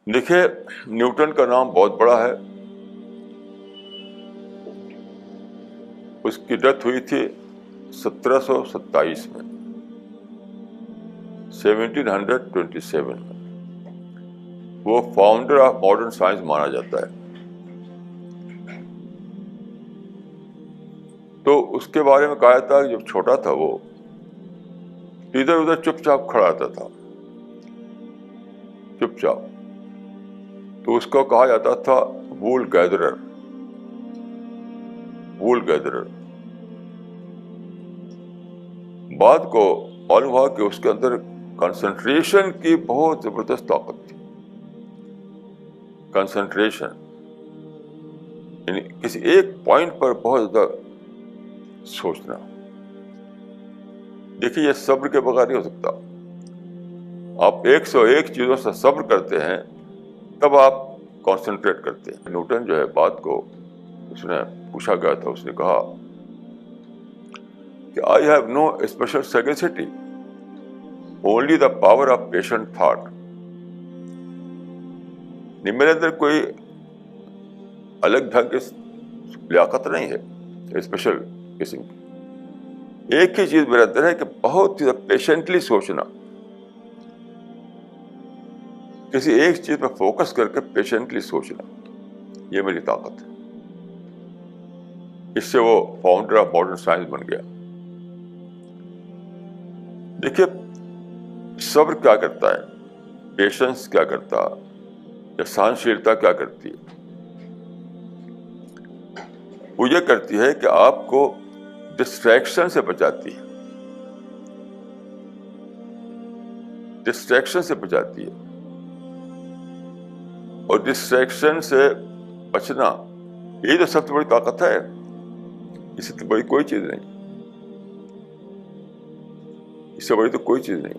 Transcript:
دیکھیے نیوٹن کا نام بہت بڑا ہے. اس کی ڈیتھ ہوئی تھی 1727 میں, 1727 میں. وہ فاؤنڈر آف ماڈرن سائنس مانا جاتا ہے. تو اس کے بارے میں کہا جاتا ہے جب چھوٹا تھا وہ ادھر ادھر چپ چاپ کھڑا رہتا تھا, چپ چاپ. تو اس کو کہا جاتا تھا وول گیدرر, وول گیدرر. بعد کو معلوم ہوا کہ اس کے اندر کنسنٹریشن کی بہت زبردست طاقت تھی. کنسنٹریشن یعنی کسی ایک پوائنٹ پر بہت زیادہ سوچنا. دیکھیے یہ صبر کے بغیر نہیں ہو سکتا. آپ 101 چیزوں سے صبر کرتے ہیں تب آپ کانسنٹریٹ کرتے ہیں. نیوٹن جو ہے بات کو اس نے پوچھا گیا تھا, اس نے کہا کہ I have no special sagacity, only the power of patient thought. میرے اندر کوئی الگ ڈھنگ کی لیاقت نہیں ہے اسپیشل قسم کی. ایک ہی چیز میرے اندر ہے کہ بہت ہی پیشنٹلی سوچنا, کسی ایک چیز پہ فوکس کر کے پیشنٹلی سوچنا, یہ میری طاقت ہے. اس سے وہ فاؤنڈر آف ماڈرن سائنس بن گیا. دیکھیے صبر کیا کرتا ہے, پیشنس کیا کرتا ہے, یا سہنشیلتا کیا کرتی ہے. وہ یہ کرتی ہے کہ آپ کو ڈسٹریکشن سے بچاتی ہے, ڈسٹریکشن سے بچاتی ہے. اور ڈسٹریکشن سے بچنا یہ تو سب سے بڑی طاقت ہے, اس سے بڑی کوئی چیز نہیں, اس سے بڑی تو کوئی چیز نہیں.